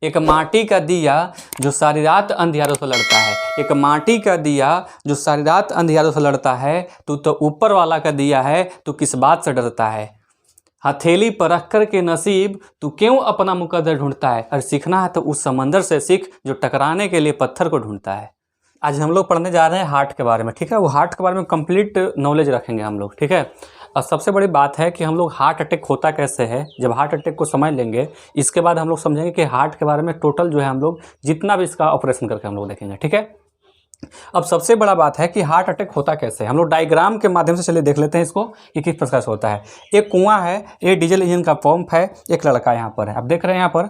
एक माटी का दिया जो सारी रात अंधियारों से लड़ता है। एक माटी का दिया जो सारी रात अंधियारों से लड़ता है। तू तो ऊपर वाला का दिया है, तू किस बात से डरता है। हथेली पर रख कर के नसीब तू क्यों अपना मुकद्दर ढूंढता है। और सीखना है तो उस समंदर से सीख जो टकराने के लिए पत्थर को ढूंढता है। आज हम लोग पढ़ने जा रहे हैं हार्ट के बारे में, ठीक है। वो हार्ट के बारे में कंप्लीट नॉलेज रखेंगे हम लोग, ठीक है। और सबसे बड़ी बात है कि हम लोग हार्ट अटैक होता कैसे है। जब हार्ट अटैक को समझ लेंगे, इसके बाद हम लोग समझेंगे कि हार्ट के बारे में टोटल जो है हम लोग जितना भी इसका ऑपरेशन करके हम लोग देखेंगे, ठीक है। अब सबसे बड़ा बात है कि हार्ट अटैक होता कैसे है। हम लोग डायग्राम के माध्यम से चलिए देख लेते हैं इसको कि किस प्रकार से होता है। एक कुआं है, ये डीजल इंजन का पंप है, एक लड़का यहाँ पर है। अब देख रहे हैं यहाँ पर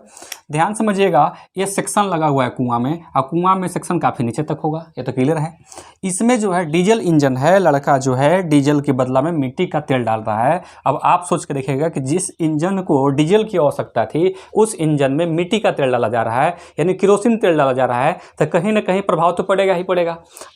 ध्यान समझिएगा, ये सेक्शन लगा हुआ है कुआं में, और कुआं में सेक्शन काफ़ी नीचे तक होगा, ये तो क्लियर है। इसमें जो है डीजल इंजन है, लड़का जो है डीजल के बदला में मिट्टी का तेल डाल रहा है। अब आप सोच के देखिएगा कि जिस इंजन को डीजल की आवश्यकता थी, उस इंजन में मिट्टी का तेल डाला जा रहा है, यानी केरोसिन तेल डाला जा रहा है, तो कहीं ना कहीं प्रभाव तो पड़ेगा ही पड़ेगा।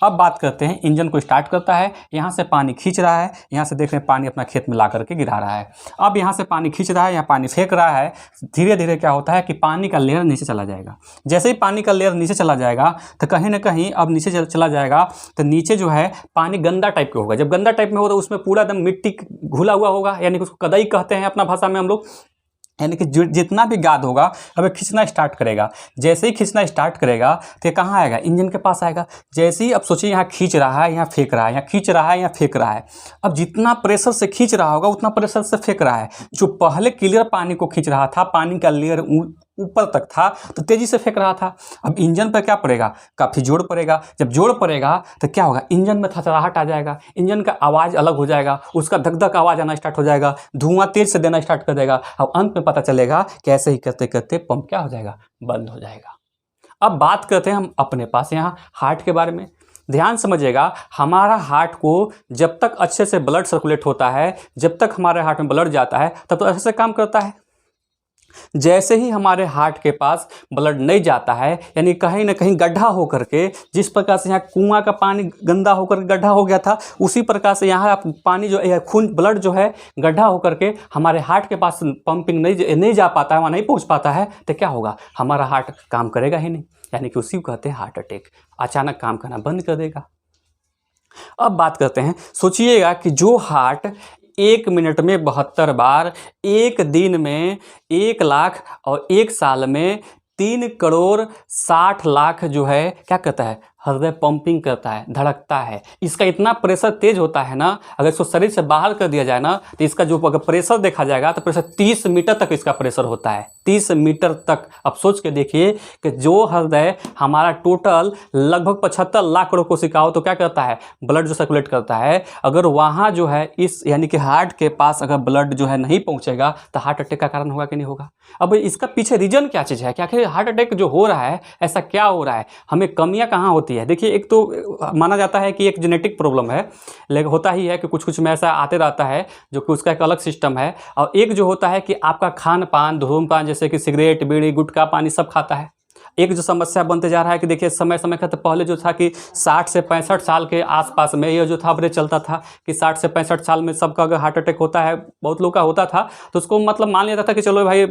अब बात करते हैं, इंजन को स्टार्ट करता है, यहाँ से पानी खींच रहा है, यहाँ से देख रहे हैं पानी अपना खेत में ला करके गिरा रहा है। अब यहाँ से पानी खींच रहा है, यहाँ पानी फेंक रहा है। धीरे धीरे क्या होता है कि पानी का लेयर नीचे चला जाएगा। जैसे ही पानी का लेयर नीचे चला जाएगा तो कहीं ना कहीं अब नीचे चला जाएगा तो नीचे जो है पानी गंदा टाइप का होगा। जब गंदा टाइप में होगा तो उसमें पूरा एकदम मिट्टी घुला हुआ होगा, यानी कि उसको कदाई कहते हैं अपना भाषा में हम लोग। यानी कि जितना भी गाद होगा अब खींचना स्टार्ट करेगा। जैसे ही खींचना स्टार्ट करेगा तो कहाँ आएगा, इंजन के पास आएगा। जैसे ही अब सोचिए यहाँ खींच रहा है, यहाँ फेंक रहा है, यहाँ खींच रहा है, यहाँ फेंक रहा है। अब जितना प्रेशर से खींच रहा होगा उतना प्रेशर से फेंक रहा है। जो पहले क्लियर पानी को खींच रहा था, पानी का लेयर ऊपर तक था, तो तेजी से फेंक रहा था। अब इंजन पर क्या पड़ेगा, काफ़ी जोर पड़ेगा। जब जोर पड़ेगा तो क्या होगा, इंजन में थरथराहट आ जाएगा, इंजन का आवाज़ अलग हो जाएगा, उसका धक धक आवाज़ आना स्टार्ट हो जाएगा, धुआं तेज से देना स्टार्ट कर देगा। अब अंत में पता चलेगा कि ऐसे ही करते करते पंप क्या हो जाएगा, बंद हो जाएगा। अब बात करते हैं हम अपने पास यहाँ हार्ट के बारे में। ध्यान समझिएगा, हमारा हार्ट को जब तक अच्छे से ब्लड सर्कुलेट होता है, जब तक हमारे हार्ट में ब्लड जाता है, तब तो अच्छे से काम करता है। जैसे ही हमारे हार्ट के पास ब्लड नहीं जाता है, यानी कहीं ना कहीं गड्ढा होकर के, जिस प्रकार से यहाँ कुआं का पानी गंदा होकर गड्ढा हो गया था, उसी प्रकार से यहाँ पानी जो खून ब्लड जो है गड्ढा होकर के हमारे हार्ट के पास पंपिंग नहीं जा पाता है, वहाँ नहीं पहुँच पाता है, तो क्या होगा, हमारा हार्ट काम करेगा ही नहीं। यानी कि उसी को कहते हैं हार्ट अटैक, अचानक काम करना बंद कर देगा। अब बात करते हैं, सोचिएगा कि जो हार्ट 1 मिनट में 72 बार, एक दिन में 1 लाख और 1 साल में 3 करोड़ 60 लाख जो है क्या करता है, हृदय पंपिंग करता है, धड़कता है। इसका इतना प्रेशर तेज होता है ना, अगर इसको शरीर से बाहर कर दिया जाए ना, तो इसका जो अगर प्रेशर देखा जाएगा तो प्रेशर 30 मीटर तक इसका प्रेशर होता है, 30 मीटर तक। अब सोच के देखिए कि जो हृदय हमारा टोटल लगभग 75 लाख करोड़ कोशिकाओं तो क्या करता है, ब्लड जो सर्कुलेट करता है, अगर वहाँ जो है इस यानी कि हार्ट के पास अगर ब्लड जो है नहीं पहुँचेगा तो हार्ट अटैक का कारण होगा कि नहीं होगा। अब इसका पीछे रीजन क्या चीज़ है, क्या आखिर हार्ट अटैक जो हो रहा है ऐसा क्या हो रहा है, हमें कमियाँ कहाँ होती है। देखिए, एक तो माना जाता है कि एक जेनेटिक प्रॉब्लम है, लेकिन होता ही है कि कुछ कुछ में ऐसा आते रहता है जो कि उसका एक अलग सिस्टम है। और एक जो होता है कि आपका खान पान, धूम्रपान, जैसे कि सिगरेट, बीड़ी, गुटखा, पानी सब खाता है। एक जो समस्या बनते जा रहा है कि देखिए समय समय का, तो पहले जो था कि 60 से 65 साल के आसपास में ये जो था अवरेज चलता था कि 60 से 65 साल में सबका अगर हार्ट अटैक होता है, बहुत लोग का होता था, तो उसको मतलब मान लिया जाता था कि चलो भाई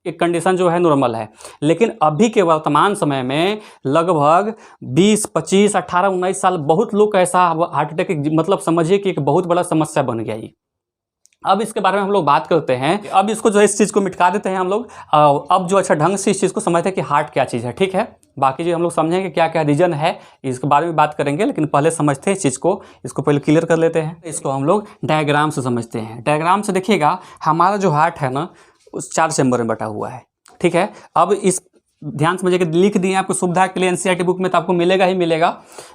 एक कंडीशन जो है नॉर्मल है। लेकिन अभी के वर्तमान समय में लगभग 20, 25, 18, 19 साल बहुत लोग का ऐसा हार्ट अटैक मतलब समझिए कि एक बहुत बड़ा समस्या बन गया ये। अब इसके बारे में हम लोग बात करते हैं। अब इसको जो है इस चीज़ को मिटा देते हैं हम लोग। अब जो अच्छा ढंग से इस चीज़ को समझते हैं कि हार्ट क्या चीज़ है, ठीक है। बाकी जो हम लोग समझेंगे क्या क्या रीजन है, इसके बारे में बात करेंगे, लेकिन पहले समझते हैं इस चीज़ को, इसको पहले क्लियर कर लेते हैं। इसको हम लोग डायग्राम से समझते हैं। डायग्राम से देखिएगा, हमारा जो हार्ट है ना उस 4 चैम्बर में बटा हुआ है, ठीक है। अब इस ध्यान समझिए, लिख दिए आपको सुविधा के लिए एनसीईआरटी बुक में, तो आपको मिलेगा ही मिलेगा,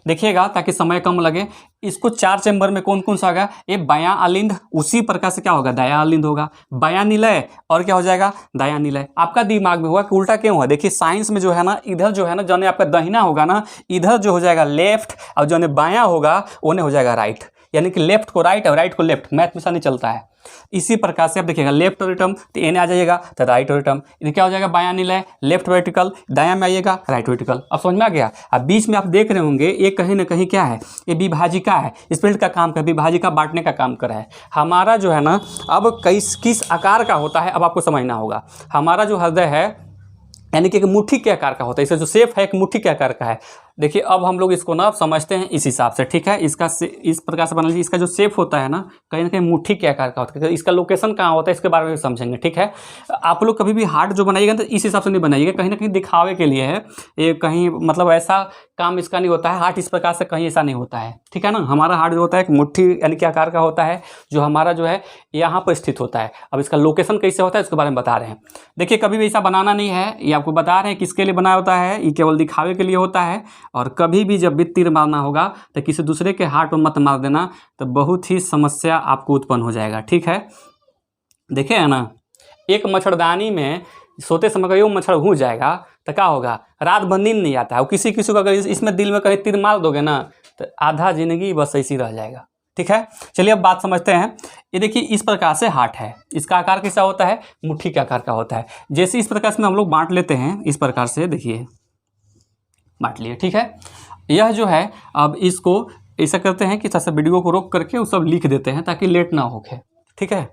देखिएगा ताकि समय कम लगे। इसको 4 चैम्बर में कौन कौन सा होगा, ये बायां अलिंद, उसी प्रकार से क्या होगा, दायां अलिंद होगा, बायां निलय और क्या हो जाएगा, दायां निलय। आपका दिमाग में होगा कि उल्टा क्यों है, देखिए साइंस में जो है ना, इधर जो है ना, जो आपका दाहिना होगा ना, इधर जो हो जाएगा लेफ्ट, और जो बायां होगा उन्हें हो जाएगा राइट। यानी कि लेफ्ट को राइट और राइट को लेफ्ट, मैथ में ऐसा नहीं चलता है। इसी प्रकार से आप देखिएगा, लेफ्ट ऑरिटम तो एन आ जाएगा, तो राइट ऑरिटम, इधर क्या हो जाएगा, बायां निलय, लेफ्ट वर्टिकल, दायां में आइएगा राइट वर्टिकल। अब समझ में आ गया। अब बीच में आप देख रहे होंगे ये कहीं ना कहीं क्या है, ये विभाजिका है, स्प्लिट का काम कर, विभाजिका बांटने का काम कर रहा है हमारा जो है ना। अब किस आकार का होता है अब आपको समझना होगा। हमारा जो हृदय है यानी कि एक मुट्ठी के आकार का होता है। इसका जो शेप है एक मुट्ठी के आकार का है। देखिए अब हम लोग इसको ना समझते हैं इस हिसाब से, ठीक है। इसका इस प्रकार से बना लीजिए। इसका जो शेप होता है ना कहीं मुट्ठी के आकार का होता है। इसका लोकेशन कहाँ होता है इसके बारे में भी समझेंगे, ठीक है। आप लोग कभी भी हार्ट जो बनाइएगा तो इस हिसाब से नहीं बनाइएगा, कहीं ना कहीं दिखावे के लिए है ये, कहीं मतलब ऐसा काम इसका नहीं होता है। हार्ट इस प्रकार से कहीं ऐसा नहीं होता है, ठीक है ना। हमारा हार्ट जो होता है एक मुट्ठी यानी कि आकार का होता है, जो हमारा जो है यहाँ पर स्थित होता है। अब इसका लोकेशन कैसे होता है इसके बारे में बता रहे हैं। देखिए कभी भी ऐसा बनाना नहीं है, ये आपको बता रहे हैं किसके लिए बनाया होता है, ये केवल दिखावे के लिए होता है। और कभी भी जब भी तीर मारना होगा तो किसी दूसरे के हार्ट में मत मार देना, तो बहुत ही समस्या आपको उत्पन्न हो जाएगा, ठीक है। देखे है ना, एक मच्छरदानी में सोते समय कहीं मच्छर घुस जाएगा तो क्या होगा, रात भर नींद नहीं आता है। और किसी को अगर इसमें दिल में कहीं तीर मार दोगे ना तो आधा जिंदगी बस ऐसी रह जाएगा, ठीक है। चलिए अब बात समझते हैं। ये देखिए इस प्रकार से हार्ट है, इसका आकार कैसा होता है, मुट्ठी के आकार का होता है। जैसे इस प्रकार से हम लोग बांट लेते हैं, इस प्रकार से देखिए बांट लिए, ठीक है। यह जो है अब इसको ऐसा करते हैं कि थोड़ा सा वीडियो को रोक करके वो सब लिख देते हैं ताकि लेट ना होके, ठीक है।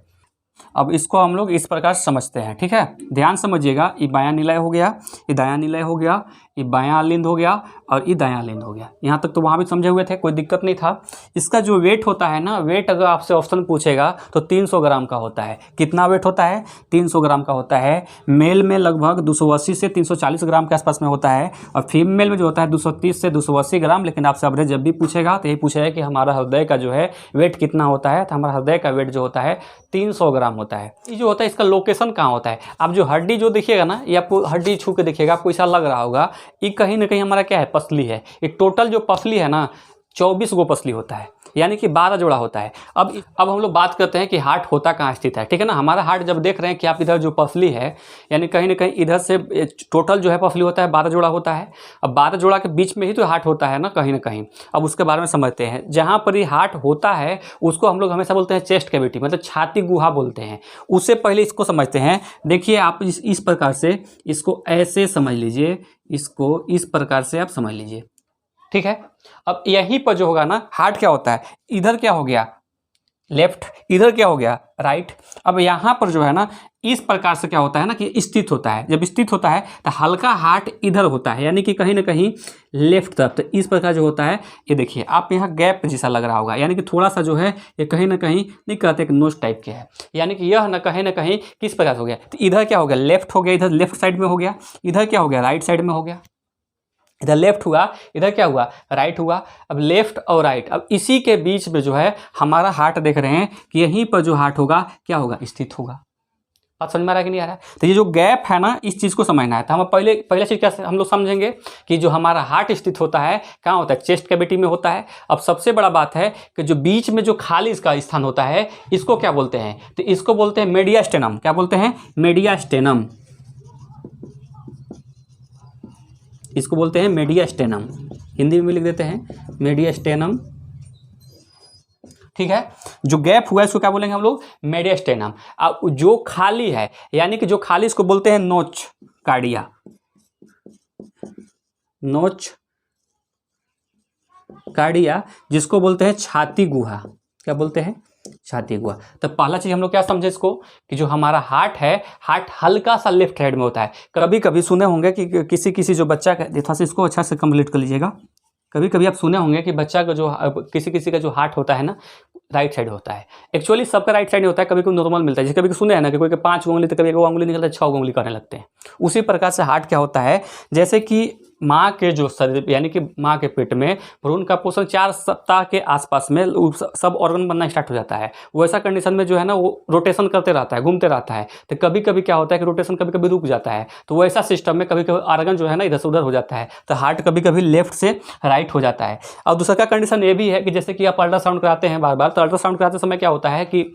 अब इसको हम लोग इस प्रकार समझते हैं, ठीक है। ध्यान समझिएगा, ये बायां निलय हो गया, ये दायां निलय हो गया, ये बायां लिंद हो गया और ये दायां लिंद हो गया। यहाँ तक तो वहाँ भी समझे हुए थे, कोई दिक्कत नहीं था। इसका जो वेट होता है ना, वेट अगर आपसे ऑप्शन पूछेगा तो 300 ग्राम का होता है। कितना वेट होता है, 300 ग्राम का होता है। मेल में लगभग 280 से 340 ग्राम के आसपास में होता है, और फीमेल में जो होता है 230 से 280 ग्राम। लेकिन आपसे एवरेज जब भी पूछेगा तो यही पूछेगा कि हमारा हृदय का जो है वेट कितना होता है, तो हमारा हृदय का वेट जो होता है 300 ग्राम होता है। ये जो होता है इसका लोकेशन कहाँ होता है, आप जो हड्डी जो देखिएगा ना, ये आपको हड्डी छू के देखिएगा, आपको ऐसा लग रहा होगा ये कहीं ना कहीं हमारा क्या है, पसली है। ये टोटल जो पसली है ना 24 गो पसली होता है, यानी कि 12 जोड़ा होता है। अब हम लोग बात करते हैं कि हार्ट होता कहाँ स्थित है, ठीक है ना। हमारा हार्ट जब देख रहे हैं कि आप इधर जो पसली है, यानी कहीं ना कहीं इधर से टोटल जो है पसली होता है 12 जोड़ा होता है। अब 12 जोड़ा के बीच में ही तो हार्ट होता है ना कहीं ना कहीं। अब उसके बारे में समझते हैं। जहाँ पर ये हार्ट होता है उसको हम लोग हमेशा बोलते हैं चेस्ट कैविटी, मतलब छाती गुहा बोलते हैं। उससे पहले इसको समझते हैं। देखिए आप इस प्रकार से इसको ऐसे समझ लीजिए, इसको इस प्रकार से आप समझ लीजिए, ठीक है। अब यहीं पर जो होगा ना, हार्ट क्या होता है, इधर क्या हो गया लेफ्ट, इधर क्या हो गया राइट। अब यहाँ पर जो है ना इस प्रकार से क्या होता है ना कि स्थित होता है। जब स्थित होता है तो हल्का हार्ट इधर होता है, यानी कि कहीं ना कहीं लेफ्ट तरफ। तो इस प्रकार जो होता है, ये देखिए आप यहाँ गैप जैसा लग रहा होगा, यानी कि थोड़ा सा जो है ये कहीं ना कहीं नहीं कहते कि नोच टाइप के है, यानी कि यह ना कहीं किस प्रकार से हो गया। तो इधर क्या हो गया, लेफ्ट हो गया, इधर लेफ्ट साइड में हो गया। इधर क्या हो गया, राइट साइड में हो गया। इधर लेफ्ट हुआ, इधर क्या हुआ, राइट हुआ। अब लेफ्ट और राइट, अब इसी के बीच में जो है हमारा हार्ट देख रहे हैं कि यहीं पर जो हार्ट होगा क्या होगा, स्थित होगा। बात समझ में आ रहा है कि नहीं आ रहा है। तो ये जो गैप है ना, इस चीज़ को समझना है। तो हम पहले चीज़ क्या हम लोग समझेंगे कि जो हमारा हार्ट स्थित होता है कहाँ होता है, चेस्ट कैविटी में होता है। अब सबसे बड़ा बात है कि जो बीच में जो खाली इसका स्थान होता है इसको क्या बोलते हैं, तो इसको बोलते हैं मेडियास्टेनम। क्या बोलते हैं, मेडियास्टेनम। इसको बोलते हैं मेडियास्टेनम, हिंदी में लिख देते हैं मेडियास्टेनम, ठीक है। जो गैप हुआ है इसको क्या बोलेंगे हम लोग, मेडियास्टेनम। अब जो खाली है, यानी कि जो खाली, इसको बोलते हैं नोच कार्डिया, नोच कार्डिया, जिसको बोलते हैं छाती गुहा। क्या बोलते हैं, छाती गुहा। तो पहला चीज हम लोग क्या समझे इसको, कि जो हमारा हार्ट है, हार्ट हल्का सा लेफ्ट साइड में होता है। कभी कभी सुने होंगे कि किसी जो बच्चा का, थोड़ा सा इसको अच्छा से कंप्लीट कर लीजिएगा। कभी कभी आप सुने होंगे कि बच्चा का जो किसी का जो हार्ट होता है ना राइट साइड होता है। एक्चुअली सबका राइट साइड नहीं होता है, कभी कोई नॉर्मल मिलता है। जैसे कभी सुने हैं ना कि कोई के 5 उंगली तो कभी 1 उंगली निकलता है, 6 उंगली करने लगते हैं। उसी प्रकार से हार्ट क्या होता है, जैसे कि माँ के जो शरीर, यानी कि माँ के पेट में भ्रूण का पोषण 4 सप्ताह के आसपास में सब ऑर्गन बनना स्टार्ट हो जाता है। वैसा कंडीशन में जो है ना वो रोटेशन करते रहता है, घूमते रहता है। तो कभी कभी क्या होता है कि रोटेशन कभी कभी रुक जाता है। तो वैसा सिस्टम में कभी कभी ऑर्गन जो है ना इधर से उधर हो जाता है। तो हार्ट कभी कभी लेफ्ट से राइट हो जाता है। और दूसरा का कंडीशन ये भी है कि जैसे कि आप अल्ट्रासाउंड कराते हैं बार बार, तो अल्ट्रासाउंड कराते समय क्या होता है कि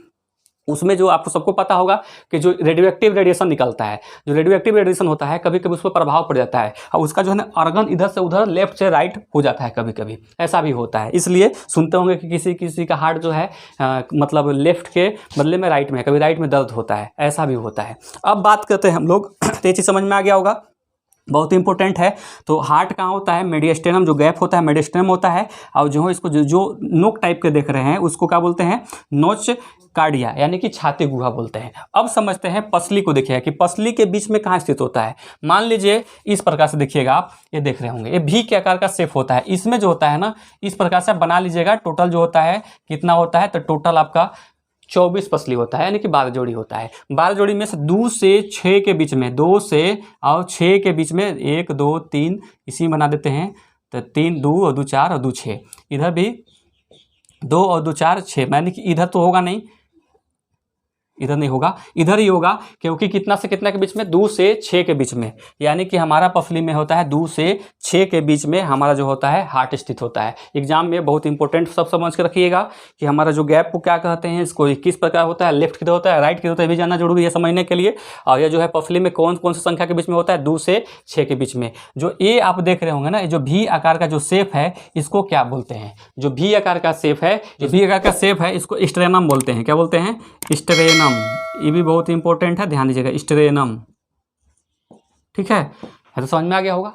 उसमें जो आपको सबको पता होगा कि जो रेडियोएक्टिव रेडिएशन निकलता है, जो रेडियोएक्टिव रेडिएशन होता है कभी कभी उस पर प्रभाव पड़ जाता है और उसका जो है ना ऑर्गन इधर से उधर लेफ्ट से राइट हो जाता है। कभी कभी ऐसा भी होता है। इसलिए सुनते होंगे कि किसी का हार्ट जो है मतलब लेफ्ट के बदले में राइट में, कभी राइट में दर्द होता है, ऐसा भी होता है। अब बात करते हैं हम लोग, तो ये चीज़ समझ में आ गया होगा। बहुत इंपॉर्टेंट है। तो हार्ट कहाँ होता है, मेडिस्टेनम, जो गैप होता है मेडिस्टेनम होता है। और जो इसको जो नोक टाइप के देख रहे हैं उसको क्या बोलते हैं, नोच कार्डिया, यानी कि छाती गुहा बोलते हैं। अब समझते हैं पसली को। देखिएगा कि पसली के बीच में कहाँ स्थित होता है। मान लीजिए इस प्रकार से देखिएगा, आप ये देख रहे होंगे, ये भी के आकार का शेप होता है। इसमें जो होता है ना, इस प्रकार से बना लीजिएगा। टोटल जो होता है कितना होता है, तो टोटल आपका 24 पसली होता है, यानी कि 12 जोड़ी होता है। 12 जोड़ी में से 2 से 6 के बीच में, 2 से और 6 के बीच में 1 2 3 इसी बना देते हैं। तो 3 2 और 2 4 और 2 6, इधर भी 2 और 2 4 6, यानी कि इधर तो होगा नहीं, इधर नहीं होगा, इधर ही होगा, क्योंकि कितना से कितना के बीच में, 2 से 6 के बीच में, यानी कि हमारा पसली में होता है 2 से 6 के बीच में हमारा जो होता है हार्ट स्थित होता है। एग्जाम में बहुत इंपॉर्टेंट सब समझ के रखिएगा कि हमारा जो गैप को क्या कहते हैं, इसको किस प्रकार होता है, लेफ्ट किधर होता है, राइट किधर होता है, ये भी जानना जरूरी है समझने के लिए। और ये जो है पसली में कौन कौन सी संख्या के बीच में होता है, 2 से 6 के बीच में। जो ये आप देख रहे होंगे ना, ये जो भी आकार का जो शेप है, इसको क्या बोलते हैं, जो भी आकार का शेप है, जो भी आकार का शेप है, इसको स्टेरेनम बोलते हैं। क्या बोलते हैं, स्टेरेनम। ये भी बहुत इंपॉर्टेंट है, ध्यान दीजिएगा, स्टेरेनम। ठीक है, तो समझ में आ गया होगा।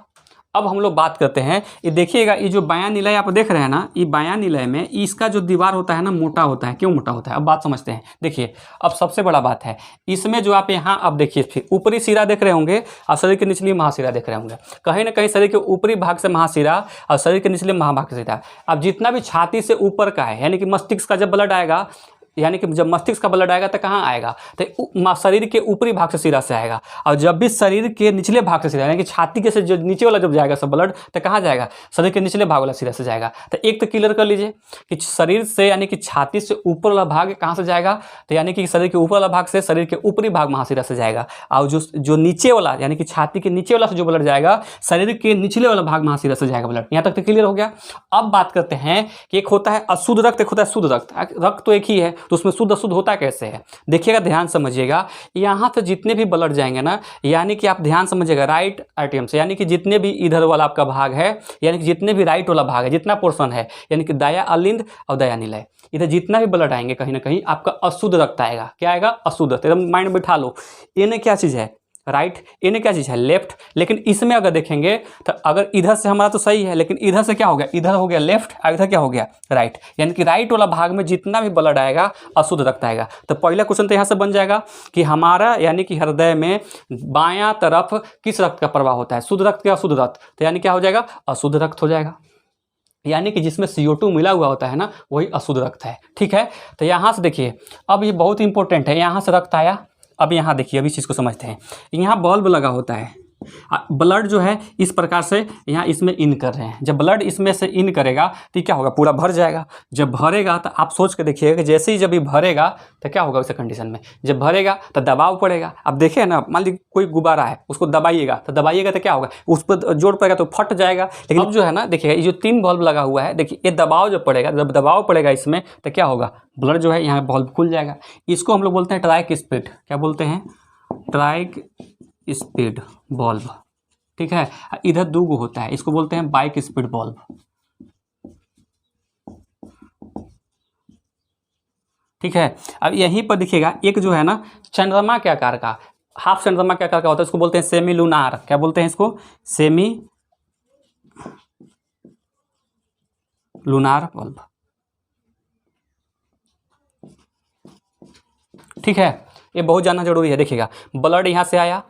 अब हम लोग बात करते हैं, ये देखिएगा, ये जो बायां निलय आप देख रहे हैं ना, ये बायां निलय में इसका जो दीवार होता है ना, मोटा होता है। क्यों मोटा होता है, अब बात समझते हैं। देखिए, अब सबसे बड़ा बात है इसमें, जो आप यहाँ अब देखिए, फिर ऊपरी सिरा देख रहे होंगे और शरीर के निचली महाशिरा देख रहे होंगे। कहीं ना कहीं शरीर के ऊपरी भाग से महाशिरा और शरीर के निचले महाभाग से शिरा। अब जितना भी छाती से ऊपर का है, यानी कि मस्तिष्क का जब ब्लड आएगा, यानी कि जब मस्तिष्क का ब्लड आएगा तो कहाँ आएगा, तो शरीर के ऊपरी भाग से सिरा से आएगा। और जब भी शरीर के निचले भाग से सिरा, यानी कि छाती के से जो नीचे वाला जब जाएगा सब ब्लड, तो कहाँ जाएगा, शरीर के निचले भाग वाला सिरा से जाएगा। तो एक तो क्लियर कर लीजिए कि शरीर से, यानी कि छाती से ऊपर वाला भाग कहाँ से जाएगा, तो यानी कि शरीर के ऊपर वाला भाग से शरीर के ऊपरी भाग महाशिरा से जाएगा। और जो नीचे वाला, यानी कि छाती के नीचे वाला से जो ब्लड जाएगा, शरीर के निचले वाला भाग महाशिरा से जाएगा ब्लड। यहाँ तक तो क्लियर हो गया। अब बात करते हैं कि एक होता है अशुद्ध रक्त, एक होता है शुद्ध रक्त। रक्त तो एक ही है, तो उसमें शुद्ध अशुद्ध होता कैसे है, देखिएगा, ध्यान समझिएगा। यहाँ से जितने भी ब्लड जाएंगे ना, यानी कि आप ध्यान समझिएगा, राइट आर्टियम से, यानी कि जितने भी इधर वाला आपका भाग है, यानी कि जितने भी राइट वाला भाग है, जितना पोर्शन है, यानी कि दाया अलिंद और दाया निलय, इधर जितना भी ब्लड आएंगे, कहीं ना कहीं आपका अशुद्ध रक्त आएगा। क्या आएगा, अशुद्ध। एकदम माइंड में बिठा लो, इन्हें क्या चीज़ है, राइट, इन्हें क्या चीज़ है, लेफ्ट। लेकिन इसमें अगर देखेंगे तो अगर इधर से हमारा तो सही है, लेकिन इधर से क्या हो गया, इधर हो गया लेफ्ट और इधर क्या हो गया, राइट। यानी कि राइट वाला भाग में जितना भी ब्लड आएगा अशुद्ध रक्त आएगा। तो पहला क्वेश्चन तो यहाँ से बन जाएगा कि हमारा, यानी कि हृदय में बायां तरफ किस रक्त का प्रवाह होता है, शुद्ध रक्त या अशुद्ध रक्त। तो यानी क्या हो जाएगा, अशुद्ध रक्त हो जाएगा। यानी कि जिसमें CO2 मिला हुआ होता है ना, वही अशुद्ध रक्त है। ठीक है, तो यहाँ से देखिए, अब ये बहुत इंपॉर्टेंट है, यहाँ से रक्त आया। अब यहाँ देखिए, अब इस चीज़ को समझते हैं। यहाँ बल्ब लगा होता है, ब्लड जो है इस प्रकार से यहाँ इसमें इन कर रहे हैं। जब ब्लड इसमें से इन करेगा तो क्या होगा, पूरा भर जाएगा। जब भरेगा तो आप सोच के देखिएगा कि जैसे ही जब ये भरेगा तो क्या होगा, उस कंडीशन में जब भरेगा तो दबाव पड़ेगा। अब देखिए ना, मान लीजिए कोई गुब्बारा है, उसको दबाइएगा तो क्या होगा, उस पर जोर पड़ेगा तो फट जाएगा। लेकिन अब जो है ना, देखिएगा, ये जो 3 बल्ब लगा हुआ है, देखिए, ये दबाव जब पड़ेगा, जब दबाव पड़ेगा इसमें तो क्या होगा, ब्लड जो है यहाँ बल्ब खुल जाएगा। इसको हम लोग बोलते हैं ट्राइक स्पीड। क्या बोलते हैं, ट्राइक स्पीड बल्ब। ठीक है, इधर 2 गो होता है, इसको बोलते हैं बाइक स्पीड बल्ब। ठीक है, अब यहीं पर दिखेगा एक जो है ना, चंद्रमा के आकार का, हाफ चंद्रमा के आकार का होता है, इसको बोलते हैं सेमी लूनार। क्या बोलते हैं इसको, सेमी लूनार बल्ब। ठीक है, ये बहुत जानना जरूरी है। देखिएगा, ब्लड यहाँ से आया,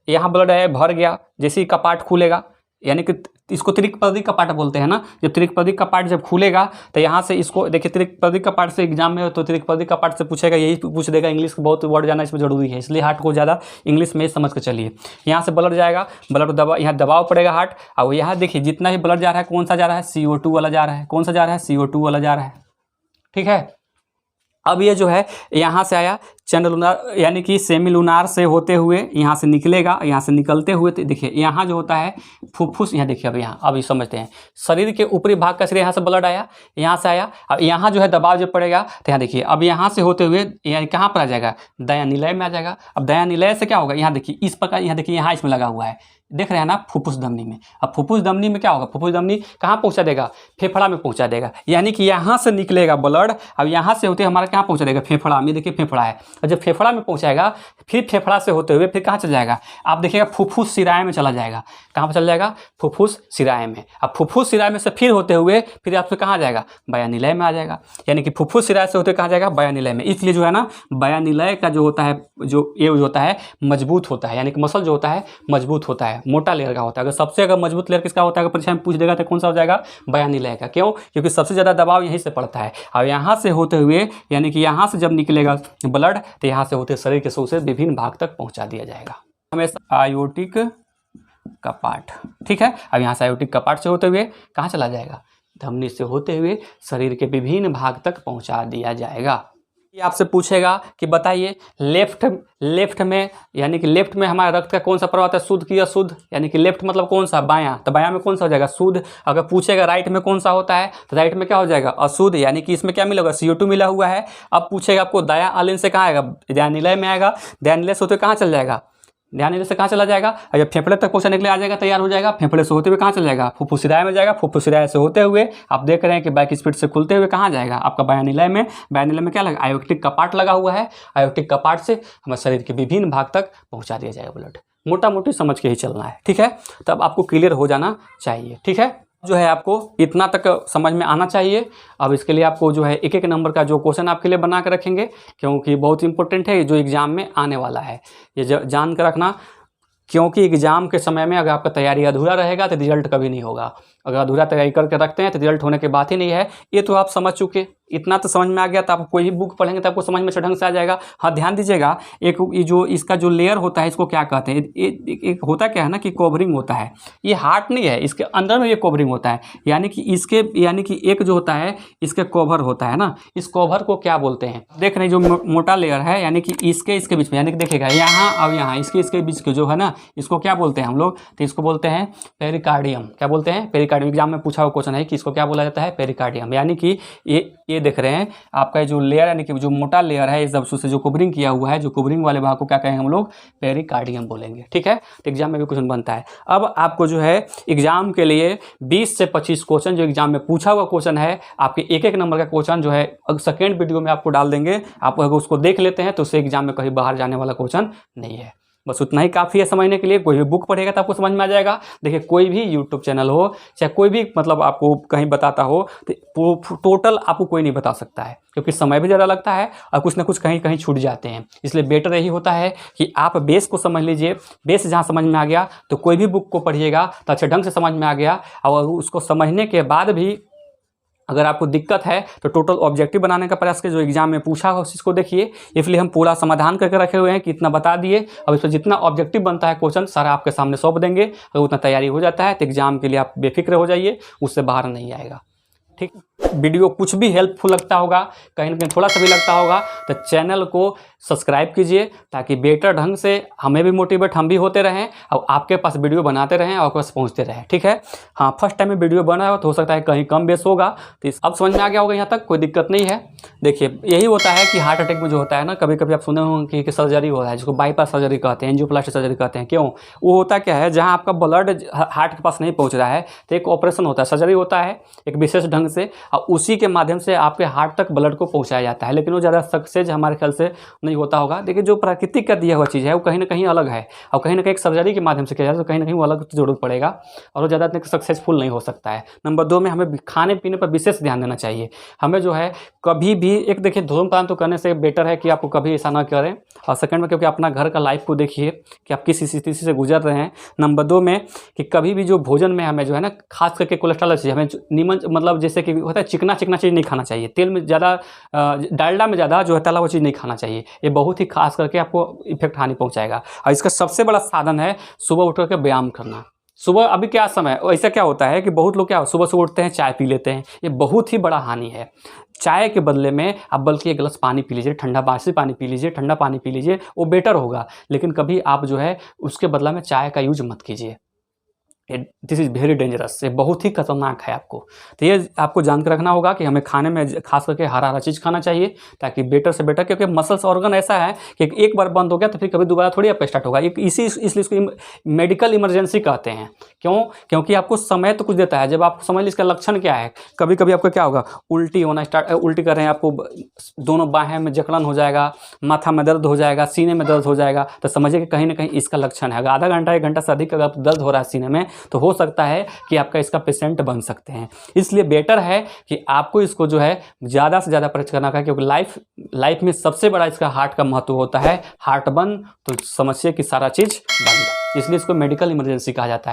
यहाँ ब्लड आया, भर गया, जैसे ही कपाट खुलेगा, यानी कि इसको त्रिकपदी कपाट बोलते हैं ना, जब त्रिकपदी कपाट जब खुलेगा तो यहाँ से इसको देखिए, त्रिकपदी कपाट से एग्जाम में तो त्रिकपदी कपाट से पूछेगा, यही पूछ देगा। इंग्लिश बहुत वर्ड जाना इसमें जरूरी है, इसलिए हार्ट को ज़्यादा इंग्लिश में समझ कर चलिए। यहाँ से ब्लड जाएगा, ब्लड दबा, यहाँ दबाव पड़ेगा हार्ट, और यहाँ देखिए जितना भी ब्लड जा रहा है, कौन सा जा रहा है, CO2 वाला जा रहा है। कौन सा जा रहा है, CO2 वाला जा रहा है। ठीक है, अब ये जो है यहाँ से आया चंद्र लूनार, यानी कि सेमी लूनार से होते हुए यहाँ से निकलेगा, यहाँ से निकलते हुए तो देखिए यहाँ जो होता है फुफ्फुस। यहाँ देखिए, अब यहाँ अब ये समझते हैं, शरीर के ऊपरी भाग का, यहाँ से ब्लड आया, यहाँ से आया, अब यहाँ जो है दबाव जब पड़ेगा तो यहाँ देखिए, अब यहाँ से होते हुए यानी कहाँ पर आ जाएगा, दायां निलय में आ जाएगा। अब दायां निलय से क्या होगा, यहाँ देखिए इस प्रकार, यहाँ देखिए यहाँ इसमें लगा हुआ है, देख रहे हैं ना, फुफ्फुस धमनी में। अब फुफ्फुस धमनी में क्या होगा, फुफ्फुस धमनी कहाँ पहुँचा देगा, फेफड़ा में पहुँचा देगा। यानी कि यहाँ से निकलेगा ब्लड, अब यहाँ से होते हमारा कहाँ पहुँचा देगा, फेफड़ा में। देखिए फेफड़ा है, और जब फेफड़ा में पहुँचाएगा, फिर फेफड़ा से होते हुए फिर कहाँ चला जाएगा, आप देखिएगा फुफ्फुस शिराएं में चला जाएगा। कहाँ पर चला जाएगा, फुफ्फुस शिराएं में। अब फुफ्फुस शिराएं में से फिर होते हुए फिर आपसे कहाँ जाएगा, बयानिलय में आ जाएगा। यानी कि फुफ्फुस शिराएं से होते कहाँ जाएगा, बयानिलय में। इसलिए जो है ना, बयानिलय का जो होता है, जो ये होता है मजबूत होता है, यानी कि मसल जो होता है मजबूत होता है, मोटा लेयर का होता है। अगर सबसे मजबूत लेयर किसका होता है, अगर परीक्षा में पूछ देगा तो कौन सा हो जाएगा, बयानिलय का। क्यों, क्योंकि सबसे ज़्यादा दबाव यहीं से पड़ता है। और यहाँ से होते हुए यानी कि यहाँ से जब निकलेगा ब्लड तो यहाँ से होते शरीर के से विभिन्न भाग तक पहुँचा दिया जाएगा। हमेशा आयोटिक कपाट, ठीक है। अब यहाँ से आयोटिक कपाट से होते हुए कहाँ चला जाएगा, धमनी से होते हुए शरीर के विभिन्न भाग तक पहुँचा दिया जाएगा। ये आपसे पूछेगा कि बताइए लेफ्ट में, यानी कि लेफ्ट में हमारे रक्त का कौन सा प्रवाह है, शुद्ध की अशुद्ध, यानी कि लेफ्ट मतलब कौन सा, बायां, तो बायां में कौन सा हो जाएगा, शुद्ध। अगर पूछेगा राइट में कौन सा होता है, तो राइट में क्या हो जाएगा, अशुद्ध, यानी कि इसमें क्या मिलेगा, CO2 मिला हुआ है। अब पूछेगा आपको दायां आलिन से कहाँ आएगा, दयानिलय में आएगा। दयानिलय से होते कहाँ चल जाएगा, ध्यान से कहाँ चला जाएगा, और जब फेफड़े तक पहुँचाने के लिए आ जाएगा, तैयार हो जाएगा। फेफड़े से होते हुए कहाँ चला जाएगा, फुफ्फुसिराय में जाएगा। फुफ्फुसिराय से होते हुए आप देख रहे हैं कि बैक स्पीड से खुलते हुए कहाँ जाएगा, आपका बयानिलय में। बयानिलय में क्या लगा, आयोटिक कपाट लगा हुआ है। आयोटिक कपाट से हमारे शरीर के विभिन्न भाग तक पहुँचा दिया जाएगा ब्लड। मोटा मोटी समझ के ही चलना है, ठीक है। तब आपको क्लियर हो जाना चाहिए, ठीक है। जो है आपको इतना तक समझ में आना चाहिए। अब इसके लिए आपको जो है एक एक नंबर का जो क्वेश्चन आपके लिए बना कर रखेंगे, क्योंकि बहुत इंपॉर्टेंट है, जो एग्जाम में आने वाला है। ये जान कर रखना, क्योंकि एग्जाम के समय में अगर आपका तैयारी अधूरा रहेगा तो रिजल्ट कभी नहीं होगा। अगर अधूरा तैयारी करके रखते हैं तो रिजल्ट होने की बात ही नहीं है। ये तो आप समझ चुके, इतना तो समझ में आ गया, तो आप कोई भी बुक पढ़ेंगे तो आपको समझ में ढंग से आ जाएगा। हाँ, ध्यान दीजिएगा, एक ये जो इसका जो लेयर होता है इसको क्या कहते हैं, एक होता क्या है ना कि कवरिंग होता है। ये हार्ट नहीं है, इसके अंदर में ये कवरिंग होता है, यानी कि एक जो होता है इसके कवर होता है ना, इस कवर को क्या बोलते हैं, देख रहे हैं जो मोटा लेयर है, यानी कि इसके बीच में, यानी कि देखिएगा यहाँ और यहाँ इसके बीच के जो है ना, इसको क्या बोलते हैं हम लोग, तो इसको बोलते हैं पेरिकार्डियम। क्या बोलते हैं, पेरिकार्डियम। एग्जाम में पूछा हुआ क्वेश्चन है कि इसको क्या बोला जाता है, पेरिकार्डियम। यानी कि ये देख रहे हैं आपका जो लेयर, यानी कि जो मोटा लेयर है, इस से जो कवरिंग किया हुआ है, जो कवरिंग वाले भाग को क्या कहेंगे हम लोग, पेरिकार्डियम बोलेंगे, ठीक है। तो एग्जाम में भी क्वेश्चन बनता है। अब आपको जो है एग्जाम के लिए 20 से 25 क्वेश्चन जो एग्जाम में पूछा हुआ क्वेश्चन है, आपके एक एक नंबर का क्वेश्चन जो है सेकेंड वीडियो में आपको डाल देंगे। आप अगर उसको देख लेते हैं तो उससे एग्जाम में कहीं बाहर जाने वाला क्वेश्चन नहीं है। बस उतना ही काफ़ी है समझने के लिए। कोई भी बुक पढ़ेगा तो आपको समझ में आ जाएगा। देखिए, कोई भी यूट्यूब चैनल हो, चाहे कोई भी मतलब आपको कहीं बताता हो, तो टोटल आपको कोई नहीं बता सकता है, क्योंकि समय भी ज़्यादा लगता है और कुछ ना कुछ कहीं कहीं छूट जाते हैं। इसलिए बेटर यही होता है कि आप बेस को समझ लीजिए। बेस जहाँ समझ में आ गया तो कोई भी बुक को पढ़िएगा तो अच्छे ढंग से समझ में आ गया, और उसको समझने के बाद भी अगर आपको दिक्कत है तो टोटल ऑब्जेक्टिव बनाने का प्रयास करिए, जो एग्जाम में पूछा हो उस चीज़ को देखिए। इसलिए हम पूरा समाधान करके रखे हुए हैं कि इतना बता दिए। अब इस पर जितना ऑब्जेक्टिव बनता है क्वेश्चन सारा आपके सामने सौंप देंगे। अगर उतना तैयारी हो जाता है तो एग्जाम के लिए आप बेफिक्र हो जाइए, उससे बाहर नहीं आएगा, ठीक। वीडियो कुछ भी हेल्पफुल लगता होगा, कहीं ना कहीं थोड़ा सा भी लगता होगा, तो चैनल को सब्सक्राइब कीजिए, ताकि बेटर ढंग से हमें भी मोटिवेट, हम भी होते रहें और आपके पास वीडियो बनाते रहें और आपके पास पहुंचते रहें, ठीक है। हाँ, फर्स्ट टाइम में वीडियो बना हो तो हो सकता है कहीं कम बेस होगा, तो अब समझ में आ गया होगा यहाँ तक, कोई दिक्कत नहीं है। देखिए, यही होता है कि हार्ट अटैक में जो होता है ना, कभी कभी आप सुने होंगे कि सर्जरी हो रहा है, जिसको बाईपास सर्जरी कहते हैं, एंजियोप्लास्टी सर्जरी कहते हैं। क्यों, वो होता क्या है, जहाँ आपका ब्लड हार्ट के पास नहीं पहुँच रहा है तो एक ऑपरेशन होता है, सर्जरी होता है एक विशेष ढंग से, और उसी के माध्यम से आपके हार्ट तक ब्लड को पहुंचाया जाता है। लेकिन वो ज़्यादा सक्सेस हमारे ख्याल से नहीं होता होगा। देखिए, जो प्राकृतिक का दिया हुआ चीज़ है वो कहीं ना कहीं अलग है, और कहीं ना कहीं एक सर्जरी के माध्यम से किया जाए तो कहीं ना कहीं वो अलग जरूरत पड़ेगा, और वो ज़्यादा सक्सेसफुल नहीं हो सकता है। नंबर 2 में हमें खाने पीने पर विशेष ध्यान देना चाहिए। हमें जो है कभी भी, एक देखिए, धूम्रपान तो करने से बेटर है कि आपको कभी ऐसा ना करें, और सेकंड में क्योंकि अपना घर का लाइफ को देखिए कि आप किस स्थिति से गुजर रहे हैं। नंबर 2 में कि कभी भी जो भोजन में हमें जो है ना, खास करके कोलेस्ट्रॉल चीज़ हमें नीमन, मतलब जैसे कि होता है चिकना चीज़ नहीं खाना चाहिए, तेल में ज़्यादा, डालडा में ज़्यादा जो है तला हुआ चीज़ नहीं खाना चाहिए। ये बहुत ही खास करके आपको इफेक्ट हानि पहुंचाएगा। और इसका सबसे बड़ा साधन है सुबह उठ करके व्यायाम करना। सुबह अभी क्या समय, ऐसा क्या होता है कि बहुत लोग क्या सुबह सुबह उठते हैं, चाय पी लेते हैं। ये बहुत ही बड़ा हानि है। चाय के बदले में आप बल्कि एक गिलास पानी पी लीजिए, ठंडा बासी पानी पी लीजिए, ठंडा पानी पी लीजिए, वो बेटर होगा। लेकिन कभी आप जो है उसके बदला में चाय का यूज मत कीजिए। दिस इज़ वेरी डेंजरस, ये बहुत ही खतरनाक है आपको। तो ये आपको जान के रखना होगा कि हमें खाने में खास करके हरा हरा चीज़ खाना चाहिए, ताकि बेटर से बेटर, क्योंकि मसल्स ऑर्गन ऐसा है कि एक बार बंद हो गया तो फिर कभी दोबारा थोड़ी आपका स्टार्ट होगा। इसलिए इसको मेडिकल इमरजेंसी कहते हैं। क्यों? क्योंकि आपको समय तो कुछ देता है। जब आप समझ लीजिए इसका लक्षण क्या है, कभी कभी आपको क्या होगा, उल्टी होना स्टार्ट, उल्टी कर रहे हैं, आपको दोनों बाहें में जकड़न हो जाएगा, माथा में दर्द हो जाएगा, सीने में दर्द हो जाएगा, तो समझिए कि कहीं ना कहीं इसका लक्षण है। अगर आधा घंटा 1 घंटा से अधिक अगर दर्द हो रहा है सीने में, तो हो सकता है कि आपका इसका पेशेंट बन सकते हैं। इसलिए बेटर है कि आपको इसको जो है ज़्यादा से ज़्यादा परहेज करना है, क्योंकि लाइफ में सबसे बड़ा इसका हार्ट का महत्व होता है। हार्ट बंद तो समझिए कि सारा चीज़ बंद, इसलिए इसको मेडिकल इमरजेंसी कहा जाता है।